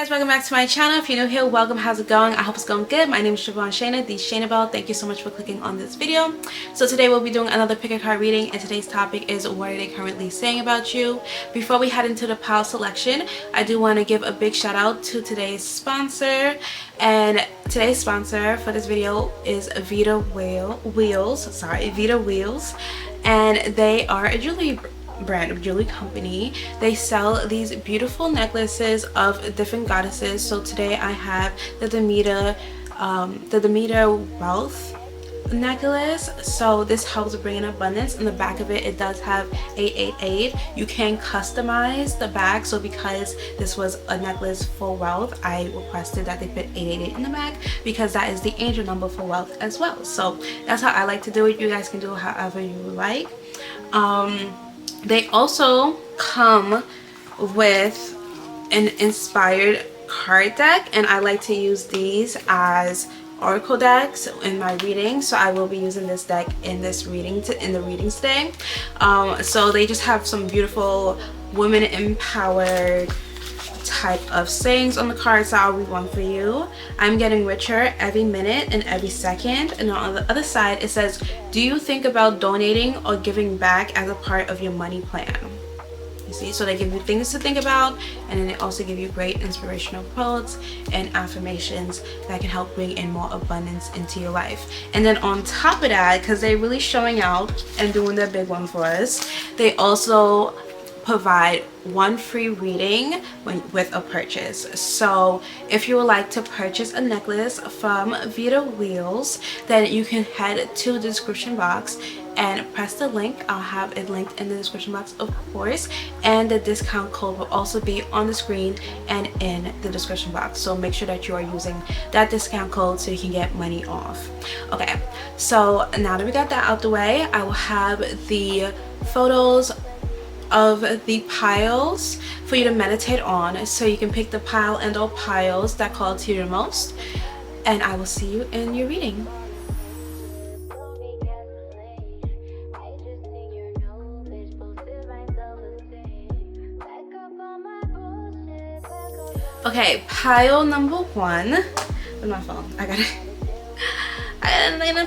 guys, welcome back to my channel. If you're new here, welcome. How's it going? I hope it's going good. My name is Siobhan Shayna, the Shayna Bell. Thank you so much for clicking on this video. So today we'll be doing another pick a card reading, and today's topic is what are they currently saying about you. Before we head into the pile selection, I do want to give a big shout out to today's sponsor, and today's sponsor for this video is Vita Wheels, and they are a jewelry brand, of jewelry company. They sell these beautiful necklaces of different goddesses. So today I have the Demeter wealth necklace. So this helps bring in abundance. In the back of it, it does have 888. You can customize the back. So because this was a necklace for wealth, I requested that they put 888 in the back because that is the angel number for wealth as well. So that's how I like to do it. You guys can do it however you like. They also come with an inspired card deck, and I like to use these as oracle decks in my reading. So I will be using this deck in this reading in the readings today. So they just have some beautiful women empowered type of sayings on the cards. So I'll read one for you. I'm getting richer every minute and every second. And on the other side it says, do you think about donating or giving back as a part of your money plan? You see, so they give you things to think about, and then they also give you great inspirational quotes and affirmations that can help bring in more abundance into your life. And then on top of that, because they're really showing out and doing their big one for us, they also provide one free reading with a purchase. So if you would like to purchase a necklace from Vita Wheels, then you can head to the description box and press the link. I'll have it linked in the description box, of course, and the discount code will also be on the screen and in the description box. So make sure that you are using that discount code so you can get money off. Okay, so now that we got that out the way, I will have the photos of the piles for you to meditate on, so you can pick the pile and all piles that call to you the most, and I will see you in your reading. Okay, pile number one. Where's my phone? I got it.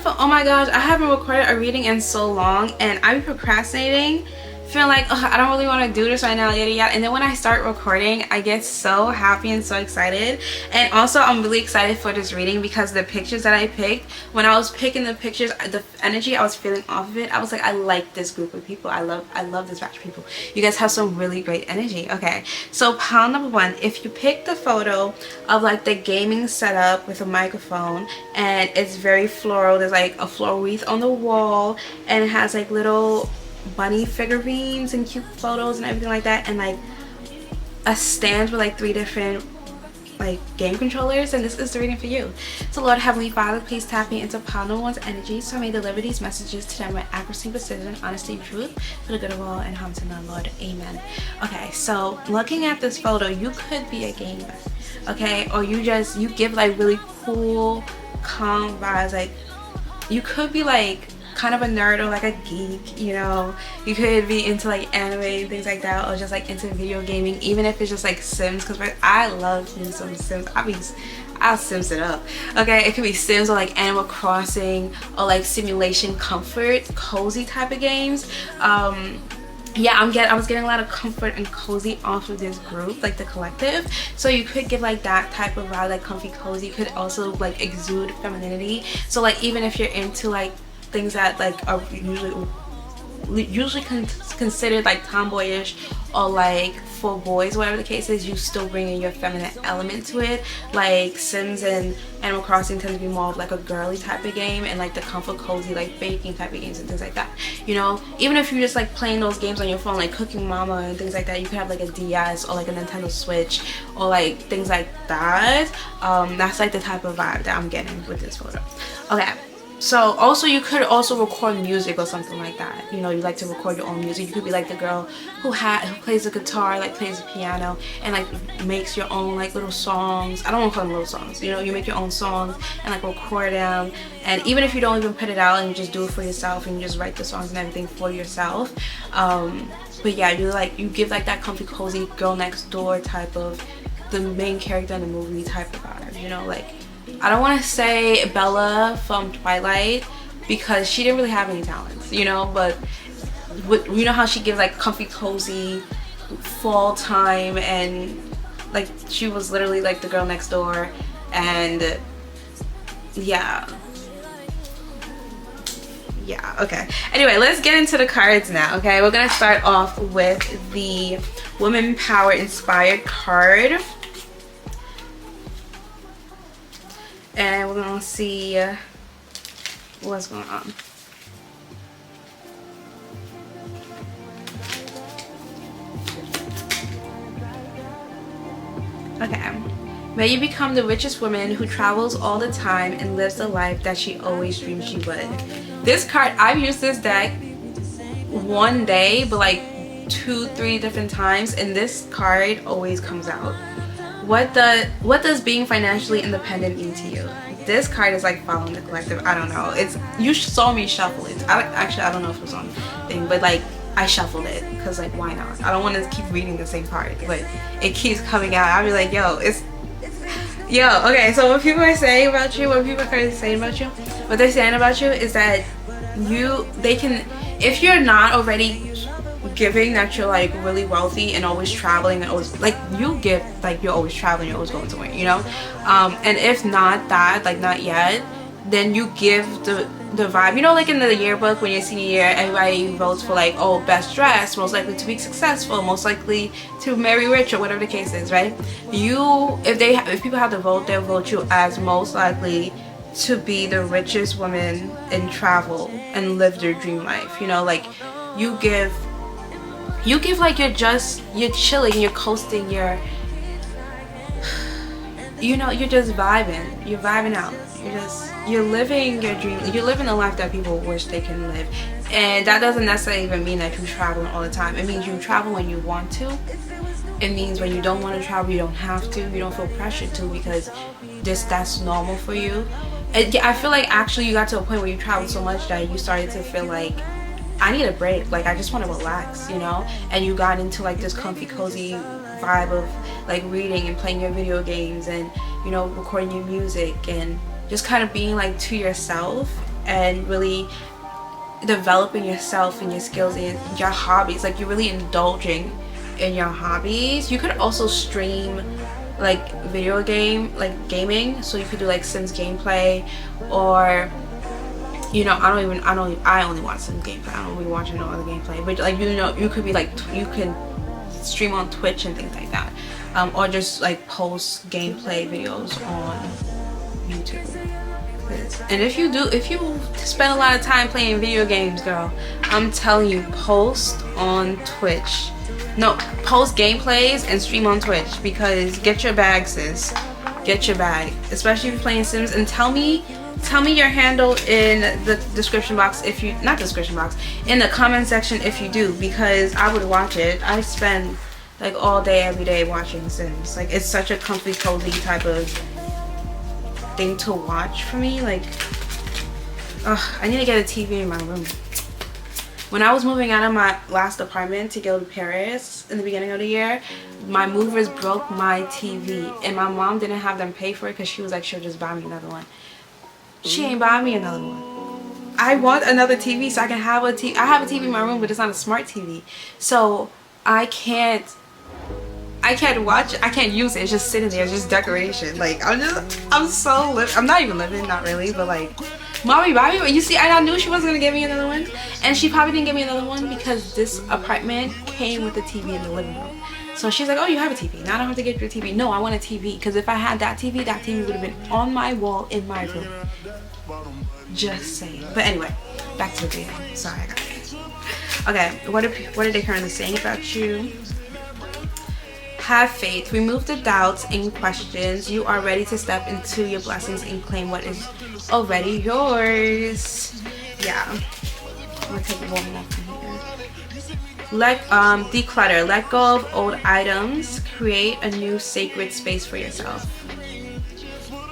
Oh my gosh, I haven't recorded a reading in so long, and I'm procrastinating, feeling like, oh, I don't really want to do this right now, yada yada. And then when I start recording, I get so happy and so excited. And also I'm really excited for this reading because the pictures that I picked, when I was picking the pictures, the energy I was feeling off of it, I was like, I like this group of people. I love this batch of people. You guys have some really great energy. Okay, so pile number one, if you pick the photo of like the gaming setup with a microphone, and it's very floral, there's like a floral wreath on the wall, and it has like little bunny figurines and cute photos and everything like that, and like a stand with like 3 different like game controllers, and this is the reading for you. So Lord Heavenly Father, please tap me into pile number one's energy so I may deliver these messages to them with accuracy, precision, honesty, truth, for the good of all, and harm to none, Lord. Amen. Okay, so looking at this photo, you could be a gamer, okay, or you give like really cool calm vibes. Like you could be like kind of a nerd or like a geek, you know. You could be into like anime and things like that, or just like into video gaming, even if it's just like Sims, because I love me some Sims. I'll Sims it up. Okay, it could be Sims or like Animal Crossing or like simulation comfort cozy type of games. Yeah, I was getting a lot of comfort and cozy off of this group, like the collective. So you could give like that type of vibe, like comfy cozy. You could also like exude femininity. So like even if you're into like things that like are usually considered like tomboyish or like for boys, whatever the case is, you still bring in your feminine element to it. Like Sims and Animal Crossing tend to be more of like a girly type of game, and like the comfort cozy like baking type of games and things like that, you know. Even if you're just like playing those games on your phone, like Cooking Mama and things like that, you could have like a DS or like a Nintendo Switch or like things like that. That's like the type of vibe that I'm getting with this photo. Okay, so also you could also record music or something like that. You know, you like to record your own music. You could be like the girl who plays the guitar, like plays the piano, and like makes your own like little songs. I don't want to call them little songs, you know. You make your own songs and like record them, and even if you don't even put it out and you just do it for yourself and you just write the songs and everything for yourself, but yeah, you give like that comfy cozy girl next door type of the main character in the movie type of vibe, you know? Like, I don't want to say Bella from Twilight because she didn't really have any talents, you know? But you know how she gives like comfy, cozy fall time, and like she was literally like the girl next door. And yeah, okay, anyway, let's get into the cards now. Okay, we're gonna start off with the woman power inspired card, and we're gonna see what's going on. Okay. May you become the richest woman who travels all the time and lives the life that she always dreamed she would. This card, I've used this deck one day, but like 2-3 different times, and this card always comes out. What does being financially independent mean to you? This card is like following the collective. I don't know. You saw me shuffle it. I don't know if it was on thing, but like I shuffled it because like why not? I don't want to keep reading the same card, but it keeps coming out. I'll be like, okay, so what people are saying about you, what people are saying about you, what they're saying about you is that they can, if you're not already giving that you're like really wealthy and always traveling and always like you give like you're always traveling, you're always going somewhere, you know, and if not that, like not yet, then you give the vibe, you know, like in the yearbook when you're senior year, everybody votes for like, oh, best dressed, most likely to be successful, most likely to marry rich, or whatever the case is, right? If people have to vote, they'll vote you as most likely to be the richest woman in travel and live their dream life, you know, like you give like you're chilling, you're coasting, you're just vibing, you're vibing out, you're living your dream, you're living a life that people wish they can live. And that doesn't necessarily even mean that you travel all the time. It means you travel when you want to. It means when you don't want to travel, you don't have to, you don't feel pressured to, because that's normal for you. And I feel like actually you got to a point where you traveled so much that you started to feel like, I need a break, like I just want to relax, you know, and you got into like this comfy, cozy vibe of like reading and playing your video games and, you know, recording your music and just kind of being like to yourself and really developing yourself and your skills and your hobbies. Like you're really indulging in your hobbies. You could also stream like video game, like gaming, so you could do like Sims gameplay, or you know, I only watch Sims gameplay. I don't really watch no other gameplay, but like, you know, you could be like, you can stream on Twitch and things like that, or just like post gameplay videos on YouTube. And if you spend a lot of time playing video games, girl, I'm telling you, post on Twitch. No, post gameplays and stream on Twitch, because get your bag, sis. Get your bag, especially if you're playing Sims. And tell me your handle in the description box if you, not description box, in the comment section if you do, because I would watch it. I spend like all day every day watching Sims. Like it's such a comfy, cozy type of thing to watch for me. Like I need to get a TV in my room. When I was moving out of my last apartment to go to Paris in the beginning of the year, my movers broke my TV, and my mom didn't have them pay for it because she was like, she'll just buy me another one. She ain't buy me another one. I want another TV so I can have a TV. I have a TV in my room, but it's not a smart TV, so I can't watch it. I can't use it. It's just sitting there. It's just decoration. Like I'm not even living, not really, but like, mommy, buy me. You see, I knew she wasn't gonna give me another one, and she probably didn't give me another one because this apartment came with a TV in the living room. So she's like, oh, you have a TV. Now I don't have to get you a TV. No, I want a TV, because if I had that TV would have been on my wall in my room. Just saying. But anyway, back to the video. Sorry, I got it. Okay, what are they currently saying about you? Have faith. Remove the doubts and questions. You are ready to step into your blessings and claim what is already yours. Yeah. I'm gonna take one more from here. Declutter. Let go of old items. Create a new sacred space for yourself.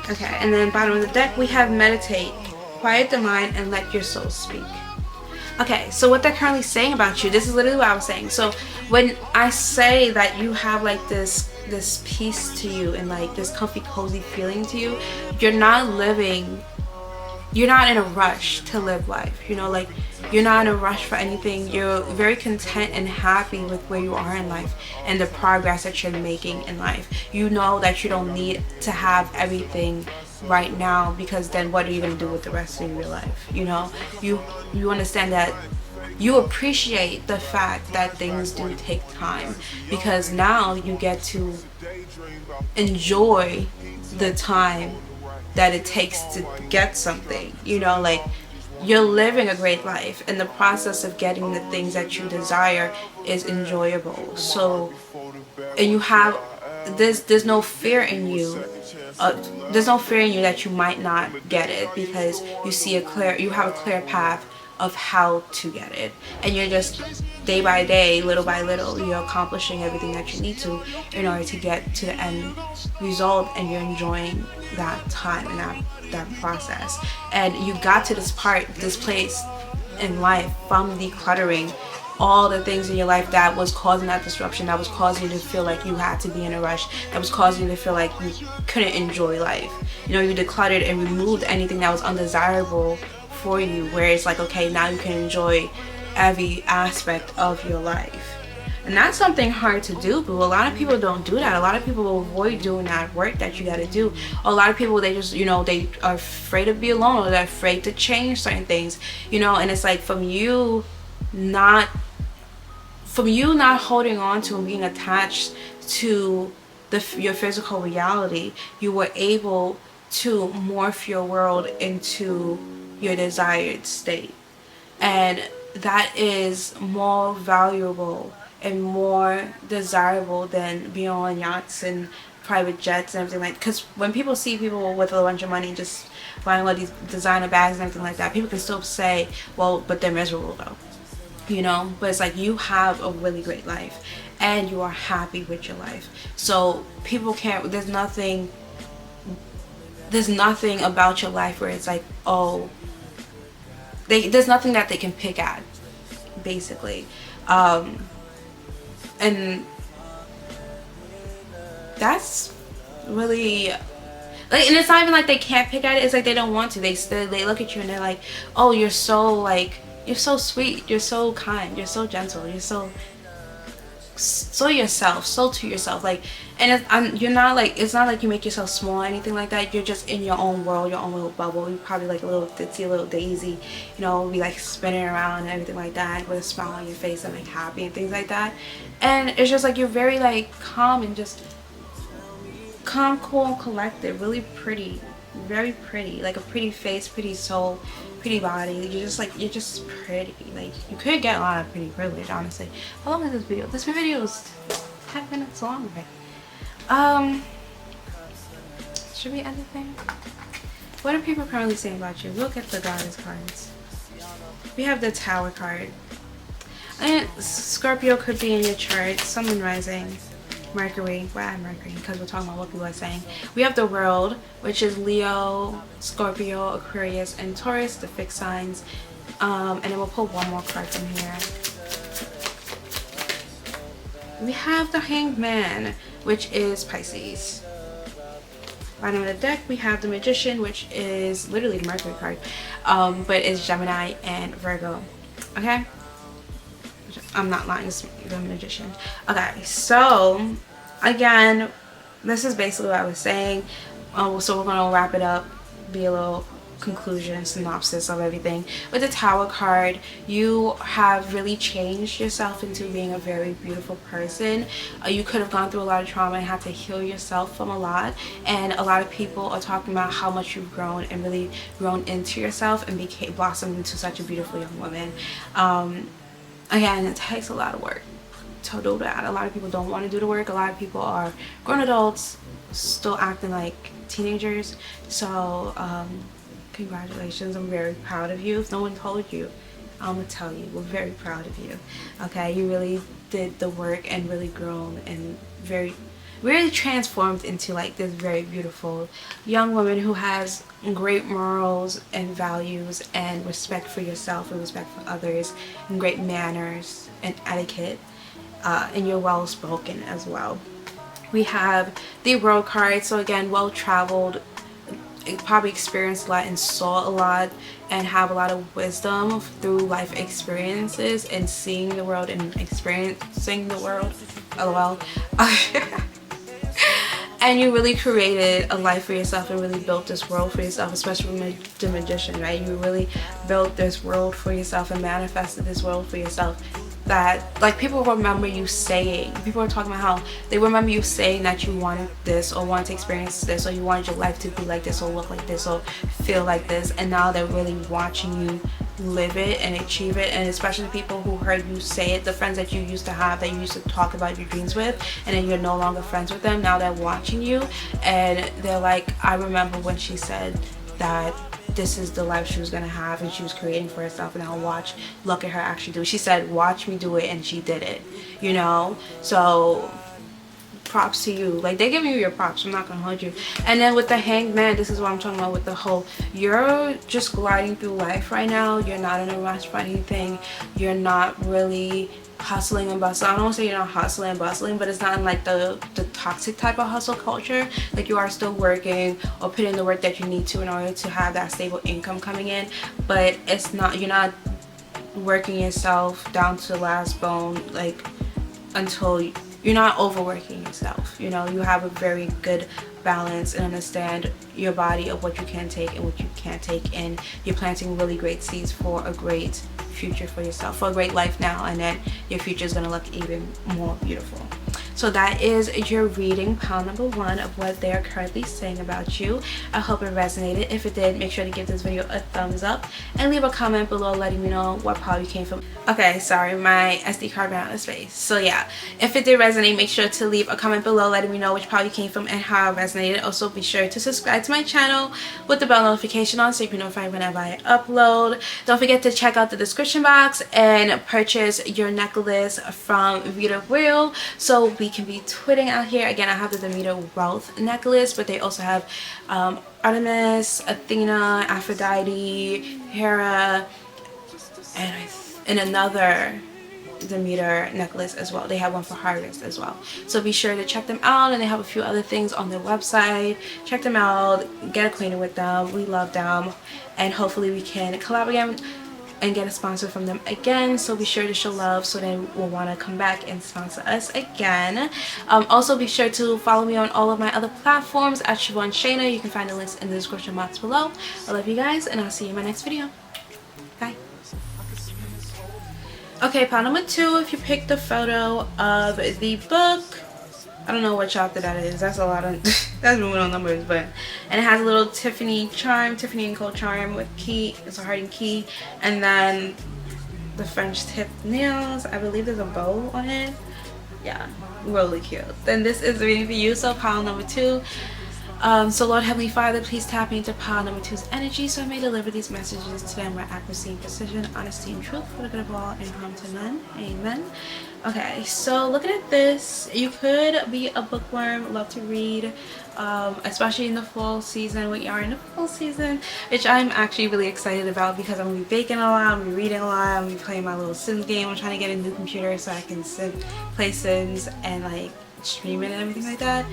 Okay, and then bottom of the deck we have meditate. Quiet the mind and let your soul speak. Okay, so what they're currently saying about you, this is literally what I was saying. So when I say that you have like this this peace to you and like this comfy cozy feeling to you, you're not in a rush to live life, you know, like you're not in a rush for anything. You're very content and happy with where you are in life and the progress that you're making in life. You know that you don't need to have everything right now, because then what are you going to do with the rest of your life? You know, you understand that you appreciate the fact that things do take time, because now you get to enjoy the time that it takes to get something, you know, like you're living a great life and the process of getting the things that you desire is enjoyable. So, and you have there's no fear in you, there's no fear in you that you might not get it, because you have a clear path of how to get it, and you're just day by day, little by little, you're accomplishing everything that you need to in order to get to the end result, and you're enjoying that time and that process. And you got to this place in life from decluttering all the things in your life that was causing that disruption, that was causing you to feel like you had to be in a rush, that was causing you to feel like you couldn't enjoy life. You know, you decluttered and removed anything that was undesirable for you, where it's like, okay, now you can enjoy every aspect of your life. And that's something hard to do, but a lot of people don't do that. A lot of people avoid doing that work that you got to do. A lot of people, they just, you know, they are afraid to be alone, or they're afraid to change certain things, you know. And it's like from you not holding on to and being attached to your physical reality, you were able to morph your world into your desired state. And that is more valuable and more desirable than being on yachts and private jets and everything, like, because when people see people with a bunch of money just buying all these designer bags and everything like that, people can still say, well, but they're miserable though, you know. But it's like, you have a really great life and you are happy with your life. So people can't, there's nothing about your life where it's like, oh, there's nothing that they can pick at, basically. And that's really, like, and it's not even like they can't pick at it, it's like they don't want to. They look at you and they're like, oh, you're so sweet, you're so kind, you're so gentle, you're so yourself, so to yourself, like. And you're not like, it's not like you make yourself small or anything like that. You're just in your own world, your own little bubble. You're probably like a little ditzy, a little daisy, you know, be like spinning around and everything like that, with a smile on your face and like happy and things like that. And it's just like, you're very like calm and just calm, cool, and collected, really pretty, very pretty, like a pretty face, pretty soul, pretty body. You're just pretty. Like, you could get a lot of pretty privilege, honestly. How long is this video? This video is 10 minutes long, right? Should we end the thing? What are people currently saying about you? Look at the goddess cards. We have the Tower card. And Scorpio could be in your chart. Sun and rising. Mercury. Why Mercury? Because we're talking about what people are saying. We have the World, which is Leo, Scorpio, Aquarius, and Taurus, the fixed signs. And then we'll pull one more card from here. We have the Hanged Man, which is Pisces. Bottom of the deck, we have the Magician, which is literally the Mercury card, but it's Gemini and Virgo. Okay, I'm not lying, it's the Magician. Okay, so again, this is basically what I was saying. So we're gonna wrap it up, be a little conclusion, synopsis of everything. With the Tower card, you have really changed yourself into being a very beautiful person. You could have gone through a lot of trauma and had to heal yourself from a lot, and a lot of people are talking about how much you've grown and really grown into yourself and blossomed into such a beautiful young woman. Again, it takes a lot of work to do that. A lot of people don't want to do the work. A lot of people are grown adults still acting like teenagers. So congratulations, I'm very proud of you. If no one told you, I'm gonna tell you, we're very proud of you. Okay, you really did the work and really grown and really transformed into like this very beautiful young woman who has great morals and values and respect for yourself and respect for others and great manners and etiquette, and you're well spoken as well. We have the world card, so again, well traveled, probably experienced a lot and saw a lot and have a lot of wisdom through life experiences and seeing the world and experiencing the world. LOL. And you really created a life for yourself and really built this world for yourself, especially the magician, right? You really built this world for yourself and manifested this world for yourself. That, like, people remember you saying, people are talking about how they remember you saying that you wanted this or wanted to experience this or you wanted your life to be like this or look like this or feel like this, and now they're really watching you live it and achieve it. And especially people who heard you say it, the friends that you used to have, that you used to talk about your dreams with, and then you're no longer friends with them, now they're watching you and they're like, I remember when she said that this is the life she was gonna have and she was creating for herself, and now look at her actually do it. She said, watch me do it, and she did it, you know? So props to you. Like, they're giving you your props, I'm not gonna hold you. And then with the Hanged Man, this is what I'm talking about with the whole, you're just gliding through life right now. You're not in a rush for anything. You're not really hustling and bustling. I don't want to say you're not hustling and bustling, but it's not in like the toxic type of hustle culture. Like, you are still working or putting in the work that you need to in order to have that stable income coming in, but it's not, you're not working yourself down to the last bone, like, until you're not overworking yourself. You know, you have a very good balance and understand your body of what you can take and what you can't take, and you're planting really great seeds for a great future for yourself, for a great life now, and then your future is going to look even more beautiful. So that is your reading, pile number 1 of what they are currently saying about you. I hope it resonated. If it did, make sure to give this video a thumbs up and leave a comment below letting me know what pile you came from. Okay, sorry, my SD card ran out of space. So yeah, if it did resonate, make sure to leave a comment below letting me know which pile you came from and how it resonated. Also, be sure to subscribe to my channel with the bell notification on so you can be notified whenever I upload. Don't forget to check out the description box and purchase your necklace from Vita Real so we can be twitting out here. Again, I have the Demeter Wealth necklace, but they also have Artemis, Athena, Aphrodite, Hera, and another Demeter necklace as well. They have one for Harvest as well, so be sure to check them out. And they have a few other things on their website. Check them out, get acquainted with them. We love them, and hopefully we can collab again and get a sponsor from them again. So be sure to show love so they will want to come back and sponsor us again. Also, be sure to follow me on all of my other platforms at Siobhan Shayna. You can find the links in the description box below. I love you guys, and I'll see you in my next video. Bye. Okay, pile number 2, if you picked the photo of the book, I don't know what chapter that is. That's a lot of that's moving on numbers, but, and it has a little Tiffany charm, Tiffany & Co charm with key. It's a heart and key, and then the French tip nails. I believe there's a bow on it. Yeah, really cute. Then this is the reading for you. So pile number 2. So Lord Heavenly Father, please tap into pile number 2's energy so I may deliver these messages to them with accuracy and precision, honesty and truth, for the good of all and harm to none. Amen. Okay, so looking at this, you could be a bookworm, love to read, especially in the fall season. We are in the fall season, which I'm actually really excited about because I'm going to be baking a lot, I'm going to be reading a lot, I'm going to be playing my little Sims game. I'm trying to get a new computer so I can play Sims and like stream it and everything like that.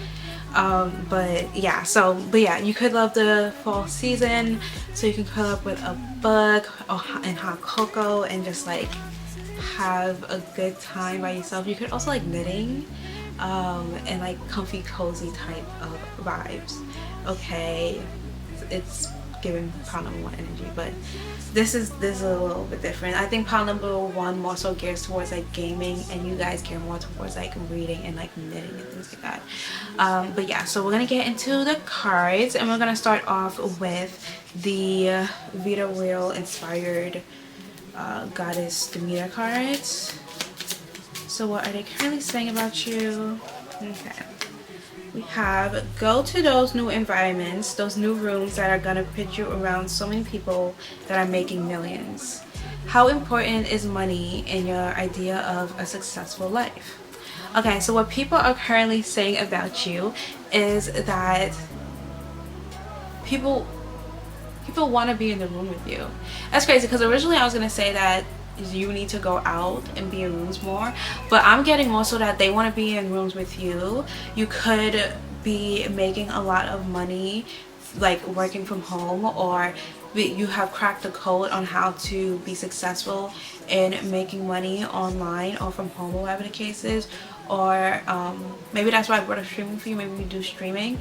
But yeah, you could love the fall season, so you can curl up with a book and hot cocoa and just like have a good time by yourself. You could also like knitting and like comfy cozy type of vibes. Okay, it's giving pile number 1 energy, but this is a little bit different. I think pile number 1 more so gears towards like gaming, and you guys gear more towards like reading and like knitting and things like that. But yeah, so we're gonna get into the cards, and we're gonna start off with the Vita Real inspired Goddess Demeter cards. So what are they currently saying about you? Okay. We have, go to those new environments, those new rooms that are gonna put you around so many people that are making millions. How important is money in your idea of a successful life? Okay, so what people are currently saying about you is that people want to be in the room with you. That's crazy, because originally I was gonna say that you need to go out and be in rooms more. But I'm getting also that they want to be in rooms with you. You could be making a lot of money like working from home, or you have cracked the code on how to be successful in making money online or from home, or whatever the case is. Or maybe that's why I brought up streaming for you. Maybe you do streaming,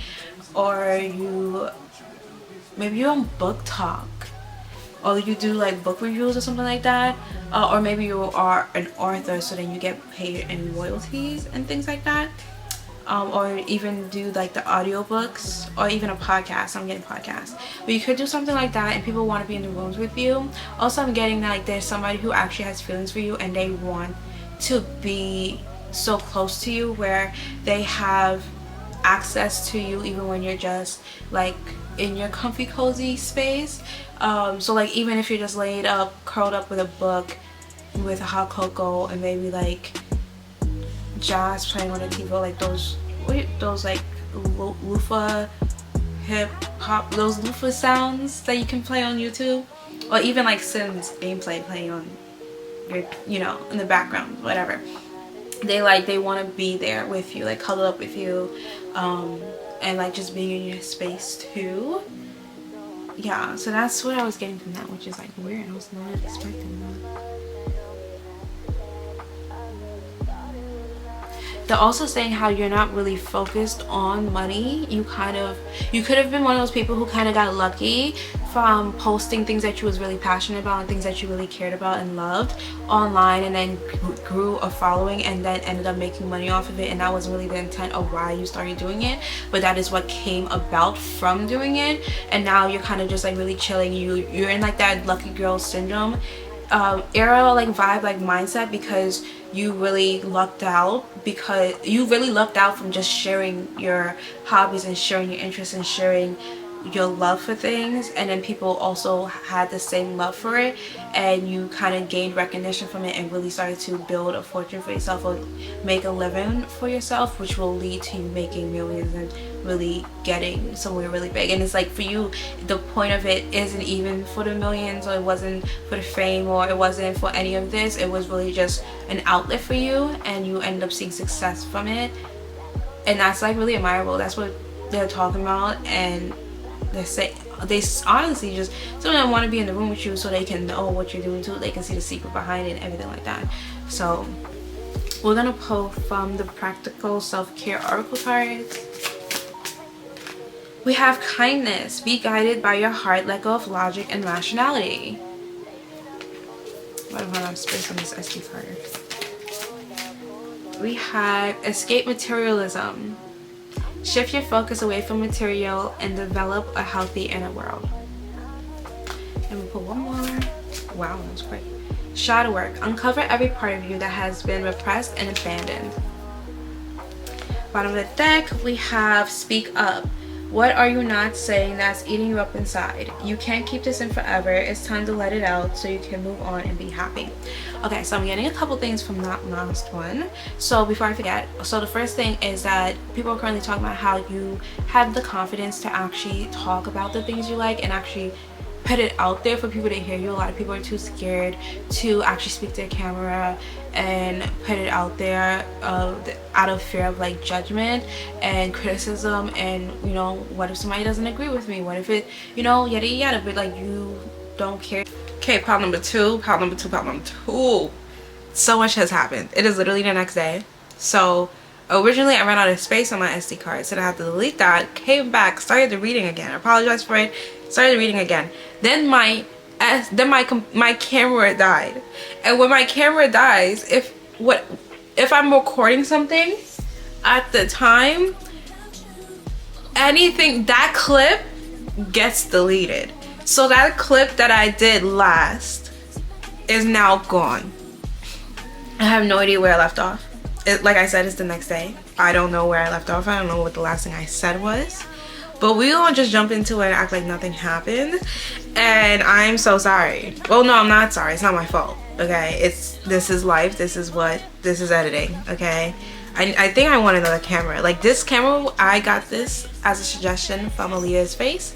or maybe you're on book talk, or you do like book reviews or something like that. Or maybe you are an author, so then you get paid in royalties and things like that. Or even do like the audiobooks, or even a podcast. I'm getting podcasts, but you could do something like that, and people want to be in the rooms with you. Also, I'm getting that like there's somebody who actually has feelings for you, and they want to be so close to you where they have access to you even when you're just like in your comfy cozy space. So like even if you're just laid up curled up with a book with a hot cocoa and maybe like jazz playing on the TV, like those like loofah hip hop, those loofah sounds that you can play on YouTube, or even like Sims gameplay playing on your, you know, in the background, whatever. They want to be there with you, like cuddle up with you, and like just being in your space too. Yeah, so that's what I was getting from that, which is like weird. I was not expecting that. They're also saying how you're not really focused on money. You could have been one of those people who kind of got lucky from posting things that you was really passionate about and things that you really cared about and loved online, and then grew a following and then ended up making money off of it. And that wasn't really the intent of why you started doing it, but that is what came about from doing it. And now you're kind of just like really chilling. You're in like that lucky girl syndrome era, like vibe, like mindset, because you really lucked out from just sharing your hobbies and sharing your interests and sharing your love for things, and then people also had the same love for it, and you kind of gained recognition from it and really started to build a fortune for yourself or make a living for yourself, which will lead to you making millions and really getting somewhere really big. And it's like for you, the point of it isn't even for the millions, or it wasn't for the fame, or it wasn't for any of this. It was really just an outlet for you, and you end up seeing success from it, and that's like really admirable. That's what they're talking about. And they honestly just some of them want to be in the room with you so they can know what you're doing too. They can see the secret behind it and everything like that. So we're gonna pull from the practical self-care oracle cards. We have kindness. Be guided by your heart. Let go of logic and rationality. Why do I have space on this SD card? We have escape materialism. Shift your focus away from material and develop a healthy inner world. And we'll put one more. Wow, that was great. Shadow work. Uncover every part of you that has been repressed and abandoned. Bottom of the deck, we have speak up. What are you not saying that's eating you up inside? You can't keep this in forever. It's time to let it out so you can move on and be happy. Okay, so I'm getting a couple things from that last one. So before I forget, so the first thing is that people are currently talking about how you have the confidence to actually talk about the things you like and actually put it out there for people to hear you. A lot of people are too scared to actually speak to a camera and put it out there out of fear of like judgment and criticism, and you know, what if somebody doesn't agree with me, what if it, you know, yada yada, but like you don't care. Okay, pile number two. So much has happened. It is literally the next day. So originally I ran out of space on my SD card, so I had to delete that, came back, started the reading again, I apologize for it, started reading again. Then my camera died, and when my camera dies, if I'm recording something at the time, anything, that clip gets deleted. So that clip that I did last is now gone. I have no idea where I left off. Like I said, it's the next day. I don't know where I left off. I don't know what the last thing I said was. But we gonna just jump into it and act like nothing happened. And I'm so sorry. Well, no, I'm not sorry. It's not my fault. Okay, this is life. This is editing. Okay, I think I want another camera. Like this camera, I got this as a suggestion from Aaliyah's Face,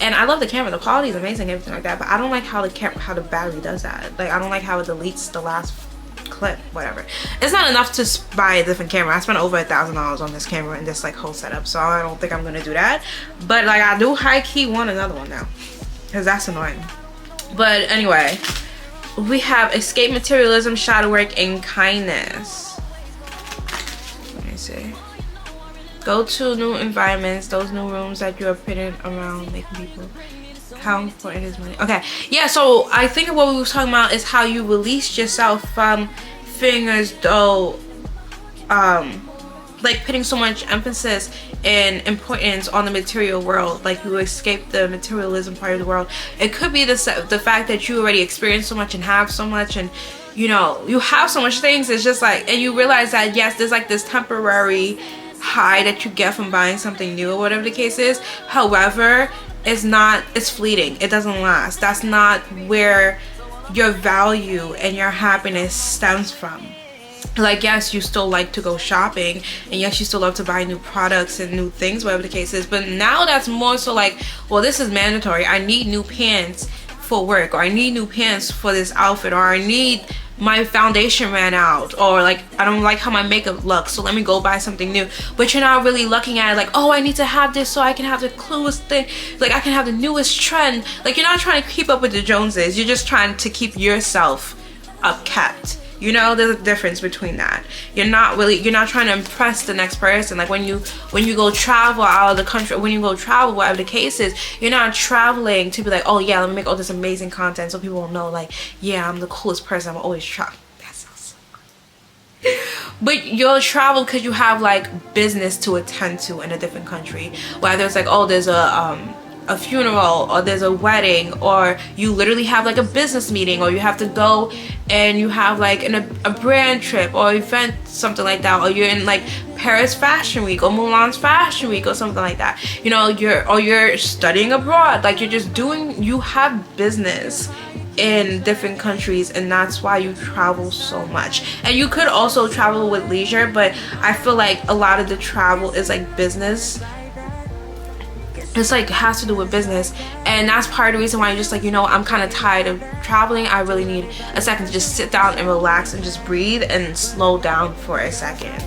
And I love the camera, the quality is amazing, everything like that, but I don't like how the battery does that. Like, I don't like how it deletes the last clip, whatever. It's not enough to buy a different camera. I spent over $1,000 on this camera and this like whole setup, so I don't think I'm gonna do that. But like, I do high-key want another one now, because that's annoying. But anyway, we have escape materialism, shadow work, and kindness. Let me see. Go to new environments, those new rooms that you are putting around, making people. How important is money? Okay, yeah, so I think what we were talking about is how you release yourself from feeling as though like putting so much emphasis and importance on the material world, like you escape the materialism part of the world. It could be the fact that you already experienced so much and have so much, and you know, you have so much things. It's just like, and you realize that yes, there's like this temporary high that you get from buying something new or whatever the case is. However, it's fleeting. It doesn't last. That's not where your value and your happiness stems from. Like, yes, you still like to go shopping, and yes, you still love to buy new products and new things, whatever the case is, but now that's more so like, well, this is mandatory. I need new pants for work, or I need new pants for this outfit, or I need, my foundation ran out, or like, I don't like how my makeup looks, so let me go buy something new. But you're not really looking at it like, oh, I need to have this so I can have the coolest thing, like I can have the newest trend. Like, you're not trying to keep up with the Joneses, you're just trying to keep yourself upkept. You know, there's a difference between that. You're not trying to impress the next person. Like, when you go travel out of the country, when you go travel, whatever the case is, you're not traveling to be like, oh yeah, let me make all this amazing content so people will know, like, yeah, I'm the coolest person, I'm always traveling. That sounds so cool. But you'll travel because you have like business to attend to in a different country. Whether it's like, oh, there's a funeral, or there's a wedding, or you literally have like a business meeting, or you have to go and you have like a brand trip or event, something like that, or you're in like Paris Fashion Week or Milan's Fashion Week or something like that, you know, you're studying abroad, like you have business in different countries, and that's why you travel so much. And you could also travel with leisure, but I feel like a lot of the travel is like business. It's like, has to do with business, and that's part of the reason why you're just like, you know, I'm kind of tired of traveling. I really need a second to just sit down and relax and just breathe and slow down for a second.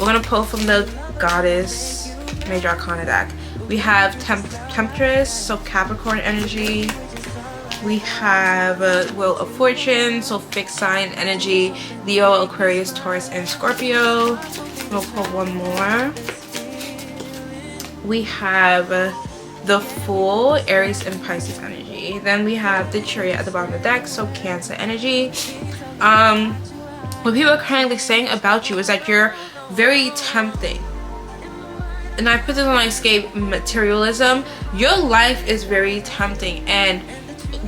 We're gonna pull from the Goddess Major Arcana deck. We have Temptress, so Capricorn energy. We have Wheel of Fortune, so fixed sign energy, Leo, Aquarius, Taurus, and Scorpio. We'll pull one more. We have the Fool, Aries, and Pisces energy. Then we have the Chariot at the bottom of the deck, so Cancer energy. What people are currently saying about you is that you're very tempting. And I put this on escape materialism. Your life is very tempting, and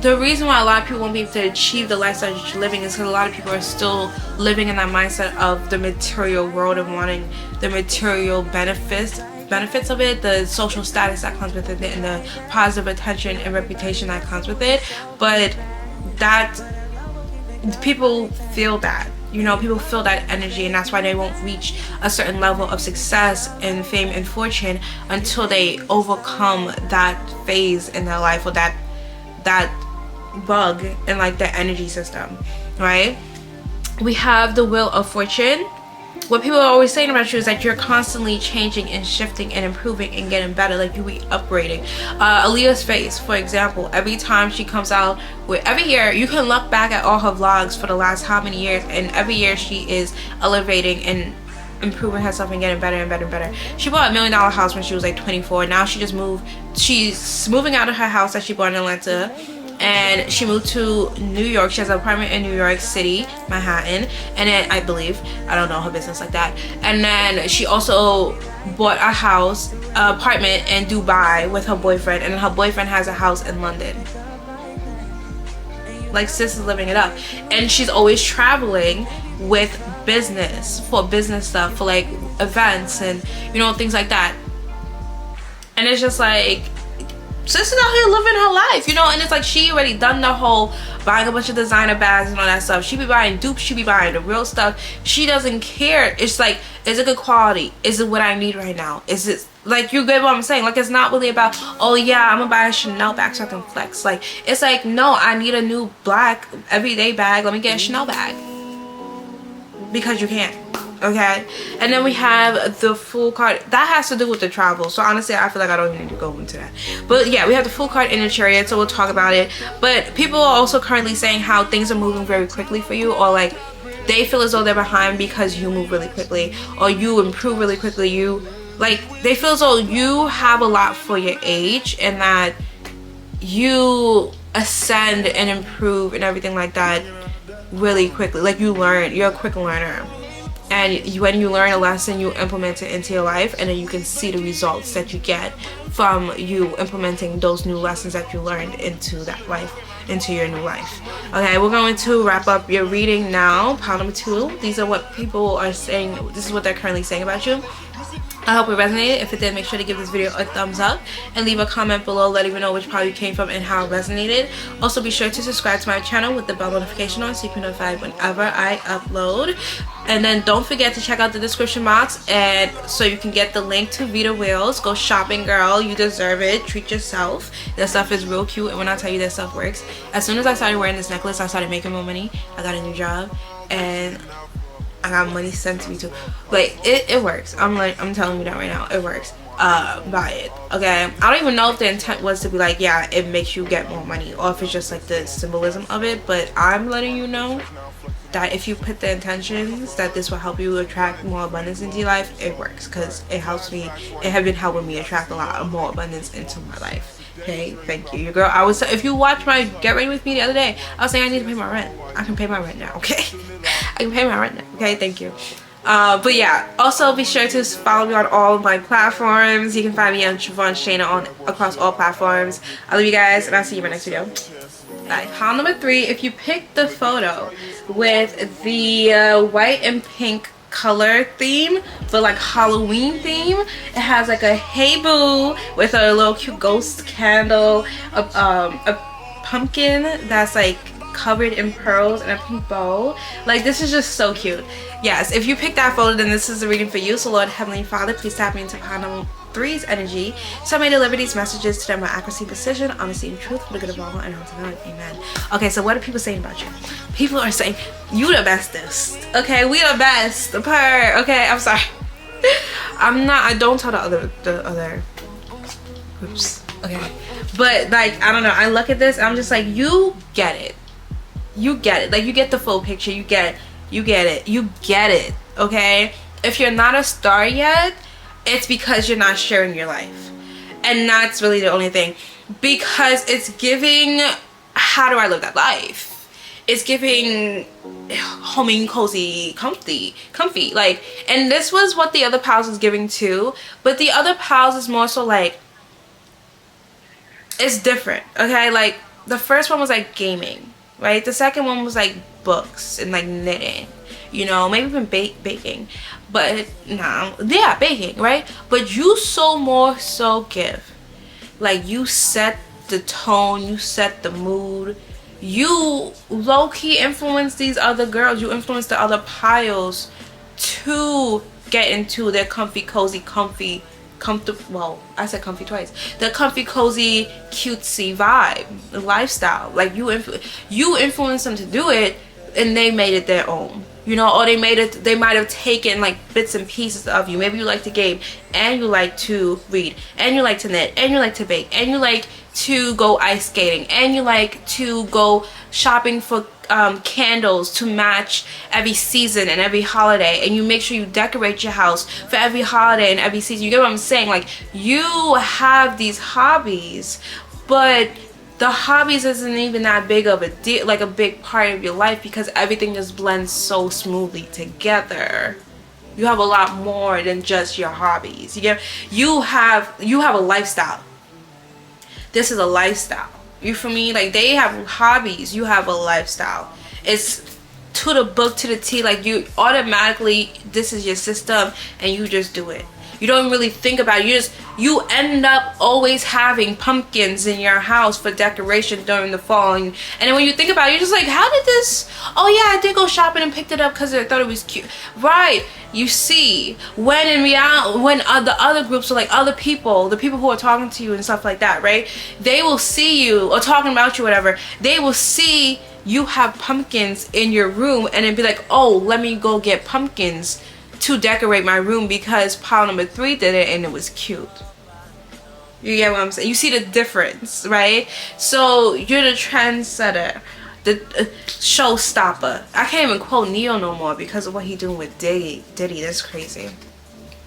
the reason why a lot of people won't be able to achieve the lifestyle that you're living is because a lot of people are still living in that mindset of the material world and wanting the material benefits of it, the social status that comes with it, and the positive attention and reputation that comes with it. But that, people feel that, you know, people feel that energy, and that's why they won't reach a certain level of success and fame and fortune until they overcome that phase in their life, or that bug in like their energy system, right? We have the Wheel of Fortune. What people are always saying about you is that you're constantly changing and shifting and improving and getting better, like you be upgrading. Aaliyah's face, for example, every time she comes out with, every year you can look back at all her vlogs for the last how many years, and every year she is elevating and improving herself and getting better and better and better. She bought $1 million house when she was like 24. Now she's moving out of her house that she bought in Atlanta, and she moved to New York. She has an apartment in New York City, Manhattan, and then I don't know her business like that. And then she also bought a apartment in Dubai with her boyfriend, and her boyfriend has a house in London. Like, sis is living it up, and she's always traveling with business, for business stuff, for like events and, you know, things like that. And it's just like, sis is out here living her life, you know. And it's like, she already done the whole buying a bunch of designer bags and all that stuff. She be buying dupes, she be buying the real stuff. She doesn't care. It's like, is it good quality? Is it what I need right now? Is it Like, you get what I'm saying? Like, it's not really about, oh yeah, I'm gonna buy a Chanel bag so I can flex. Like, it's like, no, I need a new black everyday bag, let me get a Chanel bag, because you can. Okay, and then we have the full card that has to do with the travel. So honestly, I feel like I don't even need to go into that. But yeah, we have the full card in the Chariot, so we'll talk about it. But people are also currently saying how things are moving very quickly for you, or like they feel as though they're behind because you move really quickly, or you improve really quickly. You like, they feel as though you have a lot for your age, and that you ascend and improve and everything like that really quickly. Like, you learn, you're a quick learner. And when you learn a lesson, you implement it into your life, and then you can see the results that you get from you implementing those new lessons that you learned into that life, into your new life. Okay, we're going to wrap up your reading now. Pile number 2. These are what people are saying. This is what they're currently saying about you. I hope it resonated. If it did, make sure to give this video a thumbs up and leave a comment below letting me know which part you came from and how it resonated. Also, be sure to subscribe to my channel with the bell notification on so you can be notified whenever I upload. And then don't forget to check out the description box, and so you can get the link to Vita Wheels. Go shopping, girl. You deserve it. Treat yourself. That stuff is real cute, and when I tell you that stuff works, as soon as I started wearing this necklace, I started making more money. I got a new job, and I got money sent to me too. Like, it works. I'm telling you that right now, it works. Buy it. Okay, I don't even know if the intent was to be like, yeah, it makes you get more money, or if it's just like the symbolism of it. But I'm letting you know that if you put the intentions that this will help you attract more abundance into your life, it works, because it helps me. It has been helping me attract a lot of more abundance into my life. Okay, thank you. Your girl, I was, if you watched my Get Ready With Me the other day, I was saying I need to pay my rent. I can pay my rent now, okay? I can pay my rent now, okay? Thank you. But yeah, also be sure to follow me on all of my platforms. You can find me on Siobhan Shayna on across all platforms. I love you guys, and I'll see you in my next video. Bye. Pile number 3, if you pick the photo with the white and pink color theme, but like Halloween theme, it has like a hey boo with a little cute ghost candle, a pumpkin that's like covered in pearls, and a pink bow. Like, this is just so cute. Yes, if you pick that photo, then this is the reading for you. So Lord Heavenly Father, please tap me into pile number 3's energy, so I may deliver these messages to them with accuracy, precision, honesty, and truth for the good of all, and unto God. Amen. Okay, so what are people saying about you? People are saying you the bestest. Okay, we the best. Per. Okay, I'm sorry. I'm not. I don't tell the other groups. Okay, but like, I don't know. I look at this, and I'm just like, you get it. You get it. Like, you get the full picture. You get it. You get it. You get it. Okay. If you're not a star yet, it's because you're not sharing your life, and that's really the only thing, because it's giving, how do I live that life? It's giving homey, cozy, comfy, like, and this was what the other pals was giving too, but the other pals is more so like, it's different. Okay, like the first one was like gaming, right? The second one was like books and like knitting, you know, maybe even baking. But nah, yeah, baking, right? But you so more so give. Like, you set the tone, you set the mood. You low-key influence these other girls. You influence the other piles to get into their comfy, cozy, well, I said comfy twice. The comfy, cozy, cutesy vibe, lifestyle. Like, you influence them to do it, and they made it their own. You know, or they might have taken like bits and pieces of you. Maybe you like to game, and you like to read, and you like to knit, and you like to bake, and you like to go ice skating, and you like to go shopping for candles to match every season and every holiday, and you make sure you decorate your house for every holiday and every season. You get what I'm saying? Like, you have these hobbies, but the hobbies isn't even that big of a deal, like a big part of your life, because everything just blends so smoothly together. You have a lot more than just your hobbies. You have a lifestyle. This is a lifestyle. You feel me? Like, they have hobbies, you have a lifestyle. It's to the book, to the T. Like, you automatically, this is your system, and you just do it. you don't really think about it. You end up always having pumpkins in your house for decoration during the fall, and then when you think about it, you're just like, how did this, oh yeah, I did go shopping and picked it up because I thought it was cute, right? You see, when in reality, when the other groups are like other people, the people who are talking to you and stuff like that, right, they will see you, or talking about you, whatever, they will see you have pumpkins in your room and then be like, oh, let me go get pumpkins to decorate my room because pile number 3 did it and it was cute. You get what I'm saying? You see the difference, right? So you're the trendsetter, the showstopper. I can't even quote Neo no more because of what he doing with Diddy. That's crazy.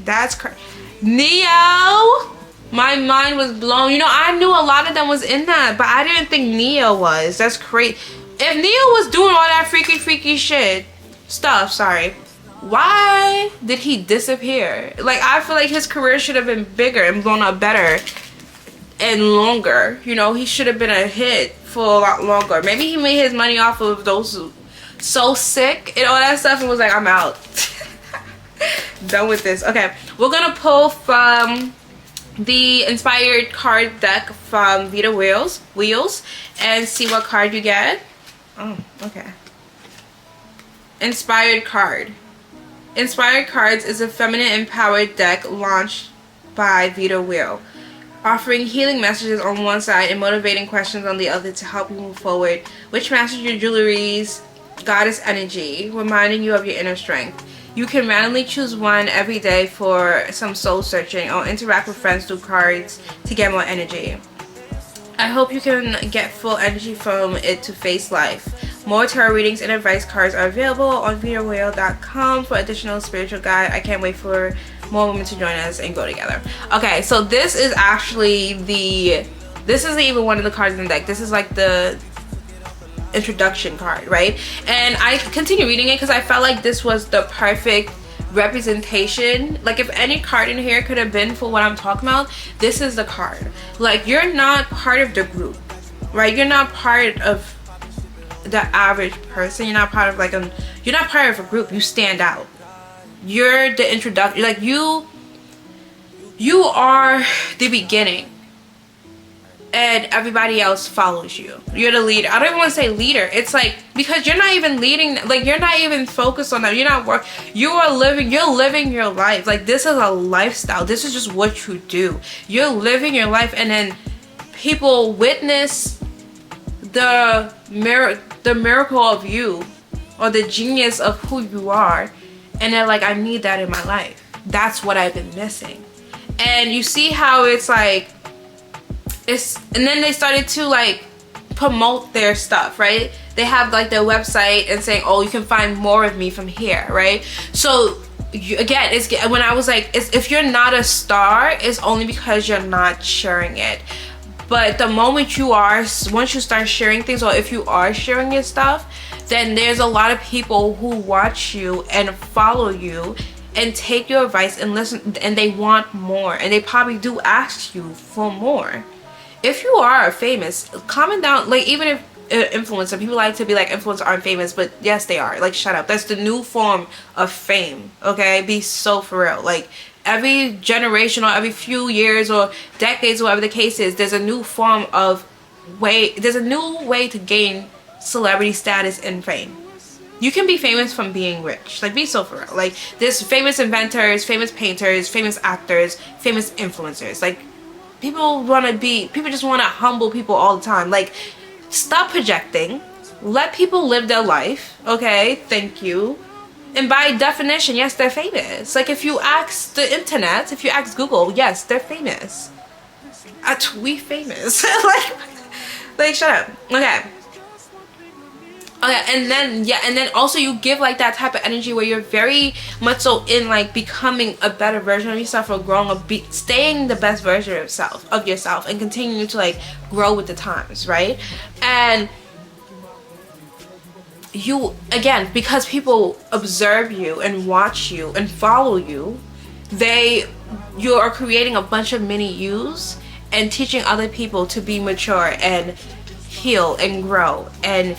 That's crazy. Neo, my mind was blown. You know, I knew a lot of them was in that, but I didn't think Neo was. That's crazy. If Neo was doing all that freaky stuff, sorry, why did he disappear? Like, I feel like his career should have been bigger and blown up better and longer. You know, he should have been a hit for a lot longer. Maybe he made his money off of those So Sick and all that stuff and was like, I'm out. Done with this. Okay, we're gonna pull from the inspired card deck from Vita Wheels and see what card you get. Oh, okay. Inspired card. Inspired Cards is a feminine empowered deck launched by Vita Wheel, offering healing messages on one side and motivating questions on the other to help you move forward, which matches your jewelry's goddess energy, reminding you of your inner strength. You can randomly choose one every day for some soul searching or interact with friends through cards to get more energy. I hope you can get full energy from it to face life. More tarot readings and advice cards are available on vitawheel.com for additional spiritual guide. I can't wait for more women to join us and go together. Okay, so this is actually this isn't even one of the cards in the deck. This is like the introduction card, right? And I continue reading it because I felt like this was the perfect representation. Like, if any card in here could have been for what I'm talking about, this is the card. Like, you're not part of the group, right? You're not part of the average person. You're not part of you're not part of a group. You stand out. You're the introduction. Like, you are the beginning and everybody else follows you. You're the leader. I don't even want to say leader. It's like, because you're not even leading, like, you're not even focused on them. You're not you're living your life. Like, this is a lifestyle. This is just what you do. You're living your life, and then people witness the miracle of you, or the genius of who you are, and they're like, I need that in my life. That's what I've been missing. And you see how it's like, and then they started to like promote their stuff, right? They have like their website and saying, oh, you can find more of me from here, right? So again, it's when I was like, if you're not a star, it's only because you're not sharing it. But the moment you are, once you start sharing things, or if you are sharing your stuff, then there's a lot of people who watch you and follow you and take your advice and listen, and they want more, and they probably do ask you for more. If you are famous, comment down, like, even if influencer, people like to be like, influencers aren't famous, but yes they are. Like, shut up. That's the new form of fame, okay? Be so for real. Like, every generation or every few years or decades, whatever the case is, there's a new form of there's a new way to gain celebrity status and fame. You can be famous from being rich. Like, be so for real. Like, there's famous inventors, famous painters, famous actors, famous influencers. Like, people just want to humble people all the time. Like, stop projecting. Let people live their life, okay? Thank you. And by definition, yes, they're famous. Like, if you ask the internet, if you ask Google, yes, they're famous. We famous. like, shut up. Okay, and then also you give like that type of energy where you're very much so in like becoming a better version of yourself, or growing, or staying the best version of yourself and continuing to like grow with the times, right? And you, again, because people observe you and watch you and follow you, you are creating a bunch of mini yous and teaching other people to be mature and heal and grow. And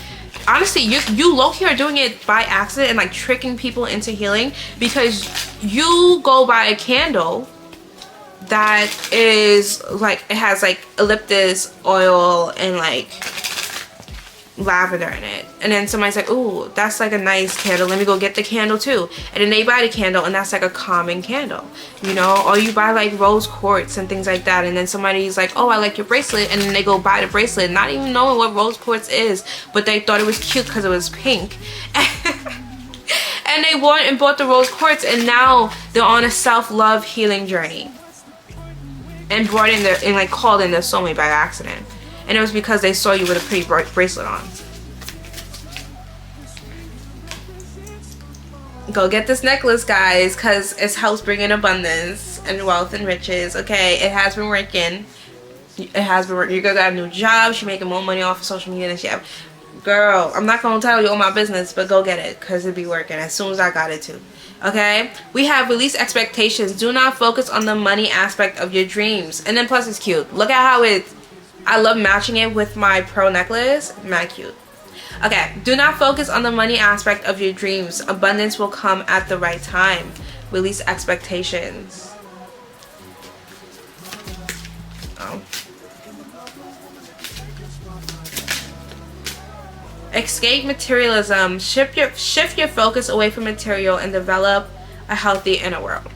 honestly, you low-key are doing it by accident and like tricking people into healing, because you go by a candle that is like, it has like eucalyptus oil and like lavender in it. And then somebody's like, ooh, that's like a nice candle, let me go get the candle too. And then they buy the candle, and that's like a calming candle, you know. Or you buy like rose quartz and things like that, and then somebody's like, oh, I like your bracelet, and then they go buy the bracelet not even knowing what rose quartz is, but they thought it was cute because it was pink. And they went and bought the rose quartz, and now they're on a self-love healing journey, and brought in their, and like called in their soulmate by accident. And it was because they saw you with a pretty bracelet on. Go get this necklace, guys, because it helps bring in abundance and wealth and riches. Okay, it has been working. It has been working. Your girl got a new job. She's making more money off of social media than she ever. Girl, I'm not going to tell you all my business, but go get it, because it be working as soon as I got it too. Okay, we have release expectations. Do not focus on the money aspect of your dreams. And then plus it's cute. Look at how it's, I love matching it with my pearl necklace. Mad cute. Okay, do not focus on the money aspect of your dreams. Abundance will come at the right time. Release expectations. Oh. Escape materialism. Shift your focus away from material and develop a healthy inner world.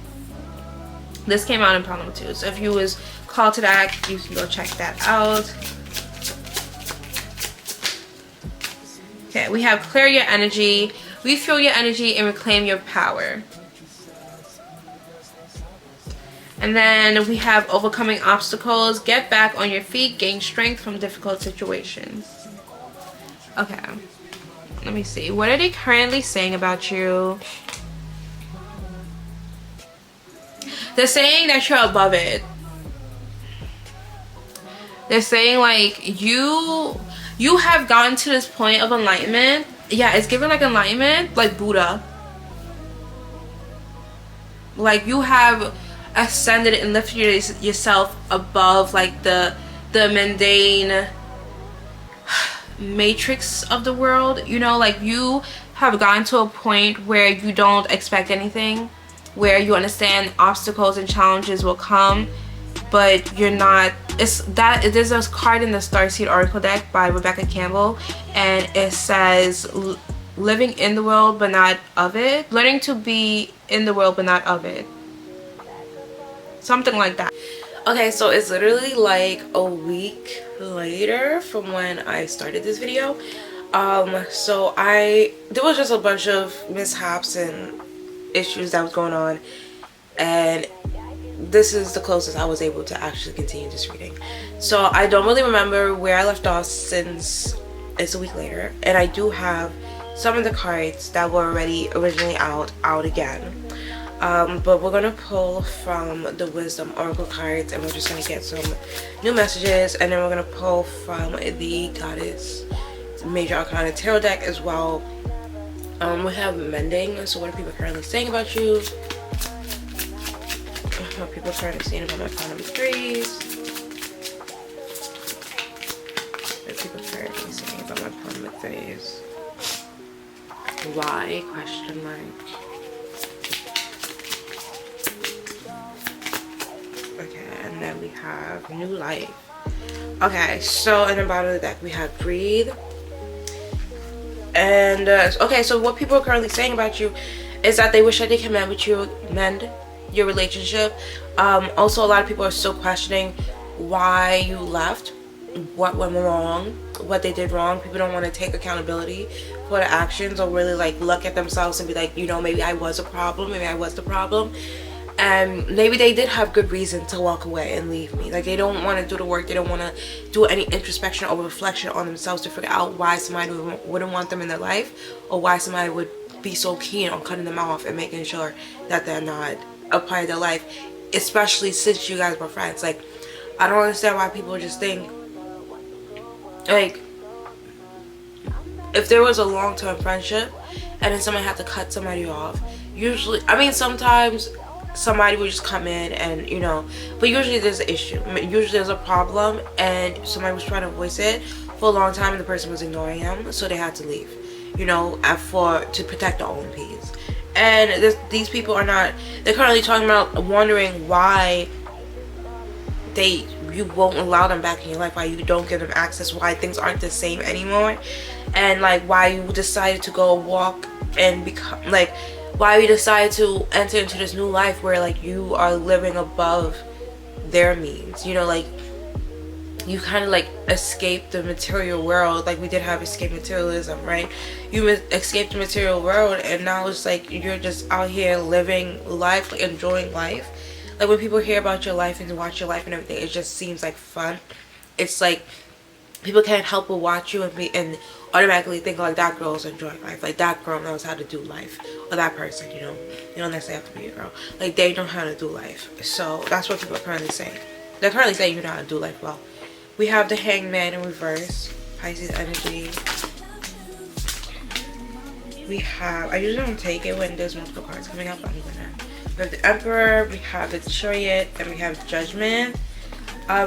This came out in pile number 2. So if you was called to that, you can go check that out. Okay, we have clear your energy, refuel your energy, and reclaim your power. And then we have overcoming obstacles, get back on your feet, gain strength from difficult situations. Okay, let me see. What are they currently saying about you? They're saying that you're above it. They're saying like you have gotten to this point of enlightenment. Yeah, it's given like enlightenment, like Buddha. Like you have ascended and lifted yourself above like the mundane matrix of the world, you know. Like you have gotten to a point where you don't expect anything, where you understand obstacles and challenges will come, but you're not. It's that there's a card in the Starseed Oracle deck by Rebecca Campbell, and it says living in the world but not of it, learning to be in the world but not of it, something like that. Okay, so it's literally like a week later from when I started this video. So there was just a bunch of mishaps and issues that was going on, and this is the closest I was able to actually continue this reading. So I don't really remember where I left off since it's a week later, and I do have some of the cards that were already originally out again. But we're gonna pull from the Wisdom Oracle cards, and we're just gonna get some new messages, and then we're gonna pull from the Goddess Major Arcana Tarot deck as well. We have mending. So what are people currently saying about you? What people currently saying about my pile number 3s? What are people currently saying about my pile number 3s? Why? Question mark. And then we have new life. Okay, so in the bottom of the deck we have breathe. And okay, so what people are currently saying about you is that they wish that they can mend your relationship. Also, a lot of people are still questioning why you left, what went wrong, what they did wrong. People don't want to take accountability for the actions, or really like look at themselves and be like, you know, maybe I was a problem, maybe I was the problem. And maybe they did have good reason to walk away and leave me. Like they don't want to do the work. They don't want to do any introspection or reflection on themselves to figure out why somebody wouldn't want them in their life, or why somebody would be so keen on cutting them off and making sure that they're not a part of their life, especially since you guys were friends. Like I don't understand why people just think like if there was a long-term friendship and then somebody had to cut somebody off, usually, I mean, sometimes somebody would just come in and, you know, but usually there's an issue. Usually there's a problem and somebody was trying to voice it for a long time and the person was ignoring him, so they had to leave, you know, to protect their own peace. And these people are not, they're currently talking about wondering why you won't allow them back in your life, why you don't give them access, why things aren't the same anymore, and like why you decided to go walk and become like why you decided to enter into this new life where like you are living above their means, you know, like you kind of like escape the material world. Like we did have escape materialism, right? You escaped the material world, and now it's like you're just out here living life, like enjoying life. Like when people hear about your life and watch your life and everything, it just seems like fun. It's like people can't help but watch you and automatically think like that girl's enjoying life, like that girl knows how to do life, or that person, you know, you don't necessarily have to be a girl, like they know how to do life. So that's what people are currently saying. They're currently saying you know how to do life well. We have the Hangman in reverse, Pisces energy. We have, I usually don't take it when there's multiple cards coming up, but I'm gonna. We have the Emperor, we have the Chariot, and we have Judgment.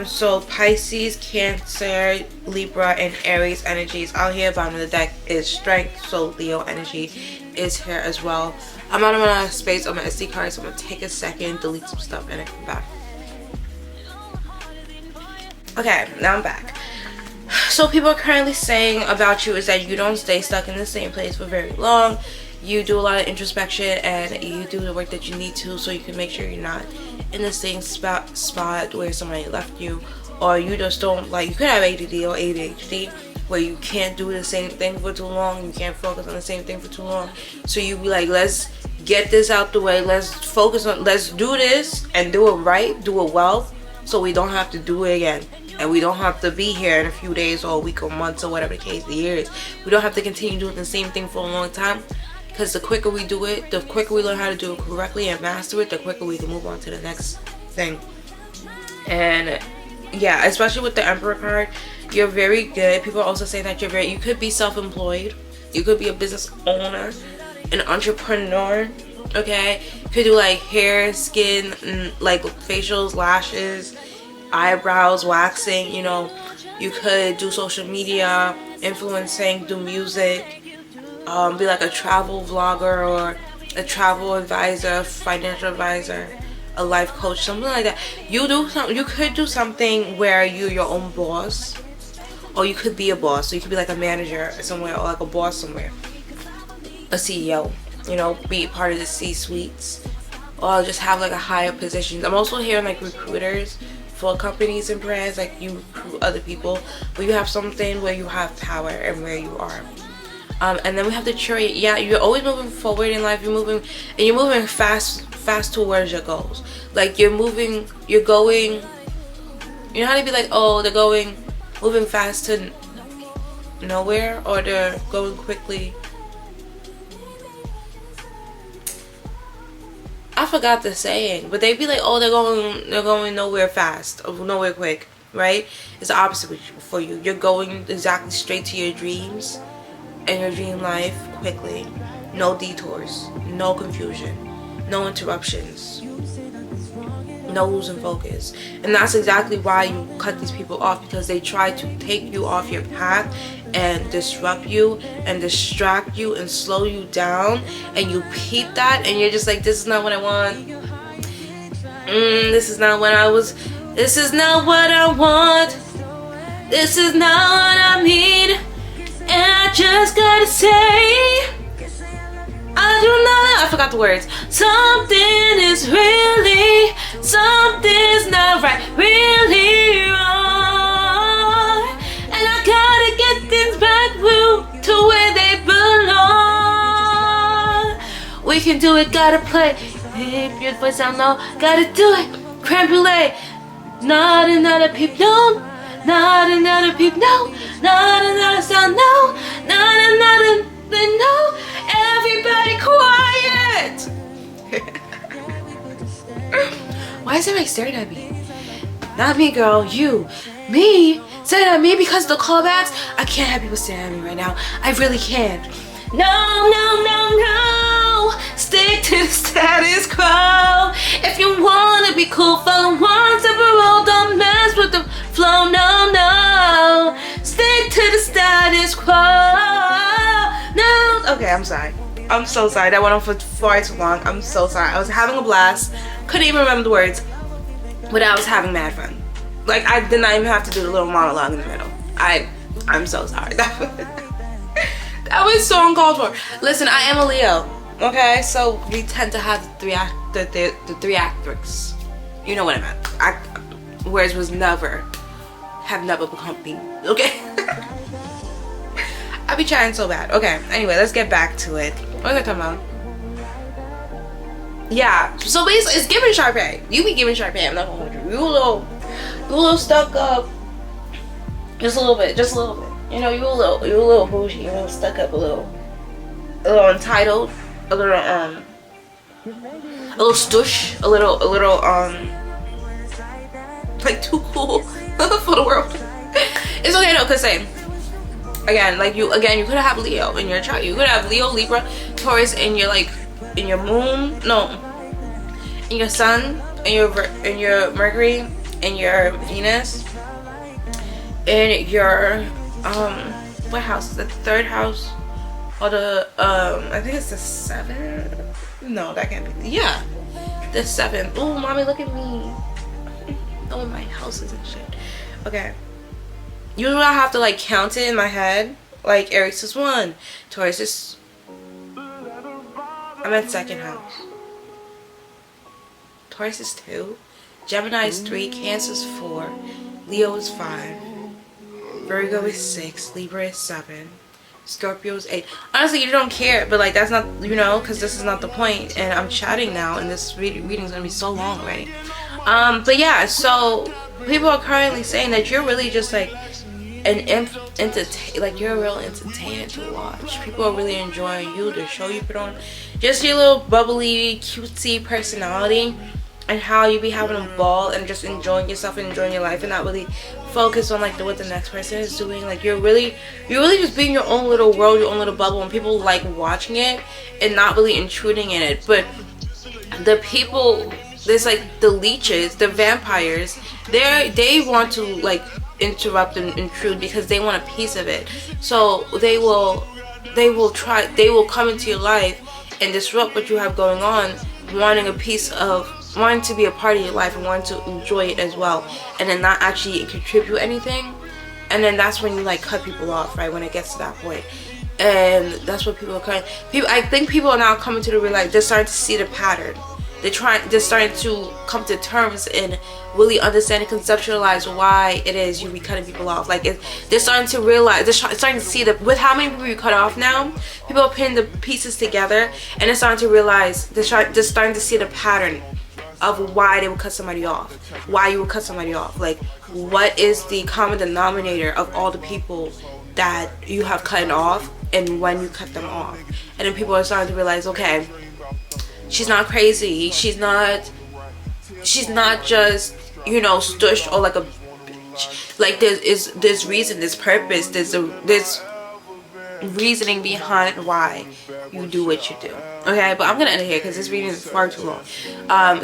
So Pisces, Cancer, Libra, and Aries energies out here. Bottom of the deck is Strength, so Leo energy is here as well. I'm not on a space on my SD card, so I'm gonna take a second, delete some stuff, and then come back. Okay, now I'm back. So people are currently saying about you is that you don't stay stuck in the same place for very long. You do a lot of introspection and you do the work that you need to, so you can make sure you're not in the same spot where somebody left you, or you just don't, like, you could have ADD or ADHD where you can't do the same thing for too long, you can't focus on the same thing for too long. So you be like, let's get this out the way, let's focus on, let's do this and do it right, do it well, so we don't have to do it again. And we don't have to be here in a few days or a week or months or whatever the case the year is. We don't have to continue doing the same thing for a long time. Because the quicker we do it, the quicker we learn how to do it correctly and master it, the quicker we can move on to the next thing. And yeah, especially with the Emperor card, you're very good. People are also saying that you could be self-employed. You could be a business owner, an entrepreneur, okay? You could do like hair, skin, like facials, lashes, eyebrows, waxing, you know. You could do social media, influencing, do music. Be like a travel vlogger or a travel advisor, financial advisor, a life coach, something like that. You could do something where you're your own boss, or you could be a boss. So you could be like a manager somewhere, or like a boss somewhere, a CEO, you know, be part of the C-suites, or just have like a higher position. I'm also hearing like recruiters for companies and brands, like you recruit other people, but you have something where you have power and where you are. And then we have the Chariot. Yeah, you're always moving forward in life. You're moving fast towards your goals. Like you're going, you know how to be like, oh, they're moving fast to nowhere, or they're going quickly. I forgot the saying, but they'd be like, oh, they're going nowhere fast, or nowhere quick, right? It's the opposite for you. You're going exactly straight to your dreams and your dream life quickly. No detours, no confusion, no interruptions, no losing focus. And that's exactly why you cut these people off, because they try to take you off your path and disrupt you and distract you and slow you down, and you peep that and you're just like, this is not what I want. This is not what I want. This is not what I need. And I just gotta say, I forgot the words. Something's not right, really wrong. And I gotta get things back to where they belong. We can do it, gotta play. Hey, your voice sound low, gotta do it. Creme brulee. Not another peep, no. Not another peep, no. Not another sound, no. Not another thing, no. Everybody quiet. Why is everybody staring at me? Not me, girl, you. Me? Staring at me because of the callbacks? I can't have people staring at me right now. I really can't. No. Stick to the status quo. If you wanna be cool, follow one separate road. Don't mess with the flow, no. Stick to the status quo. No. Okay, I'm sorry. I'm so sorry. That went on for far too long. I'm so sorry. I was having a blast. Couldn't even remember the words, but I was having mad fun. Like, I did not even have to do the little monologue in the middle. I'm so sorry. That was so uncalled for. Listen, I am a Leo, okay? So we tend to have the three actrix. You know what I meant. Whereas have never become me, okay? I be trying so bad. Okay, anyway, let's get back to it. What was I talking about? Yeah, so basically, it's giving Sharpay. You be giving Sharpay, I'm not gonna hold you. You a little stuck up. Just a little bit. You know, you a little bougie, you know, stuck up a little entitled, a little stush, a little like too cool for the world. It's okay though, cause say again, you could have Leo in your chart. You could have Leo, Libra, Taurus in your moon, in your sun, in your Mercury, in your Venus, in your what house is it? The third house, or the I think it's the 7th. No, that can't be. Yeah, the 7th. Oh, mommy, look at me. Oh, my houses and shit. Okay. Usually I have to like count it in my head. Like Aries is 1, Taurus is. I'm at 2nd house. Taurus is 2, Gemini is 3, Cancer is 4, Leo is 5, Virgo is 6, Libra is 7, Scorpio is 8. Honestly, you don't care, but like that's not, you know, because this is not the point. And I'm chatting now, and this reading is gonna be so long already. But yeah, so people are currently saying that you're really just like like you're a real entertainer to watch. People are really enjoying you, the show you put on, just your little bubbly, cutesy personality, and how you be having a ball and just enjoying yourself and enjoying your life, and not really focus on like what the next person is doing. Like you're really just being your own little world, your own little bubble, and people like watching it and not really intruding in it. But the people, there's like the leeches, the vampires, they want to like interrupt and intrude because they want a piece of it. So they will come into your life and disrupt what you have going on, wanting to be a part of your life and wanting to enjoy it as well, and then not actually contribute anything. And then that's when you like cut people off, right, when it gets to that point. And that's what I think people are now coming to the realize, they're starting to see the pattern. They're starting to come to terms and really understand and conceptualize why it is you be cutting people off. Like they're starting to realize, they're starting to see that with how many people you cut off now, people are putting the pieces together, and they're starting to realize, they're starting to see the pattern of why they would cut somebody off, why you would cut somebody off. Like, what is the common denominator of all the people that you have cut off and when you cut them off. And then people are starting to realize, okay, she's not crazy, she's not just, you know, stushed or like a bitch. Like there's reason, there's purpose, there's reasoning behind why you do what you do. Okay, but I'm gonna end it here because this video is far too long.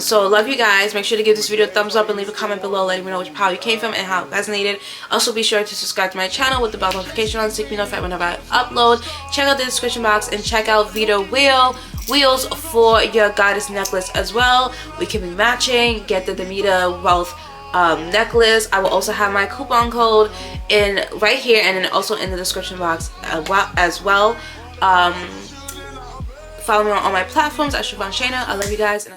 So love you guys. Make sure to give this video a thumbs up and leave a comment below letting me know which pile you came from and how it resonated. Also be sure to subscribe to my channel with the bell notification on so you can be notified whenever I upload. Check out the description box and check out Vito wheels for your goddess necklace as well. We can be matching. Get the Demeter Wealth necklace. I will also have my coupon code in right here and then also in the description box as well. Follow me on all my platforms at Shayna. I love you guys. And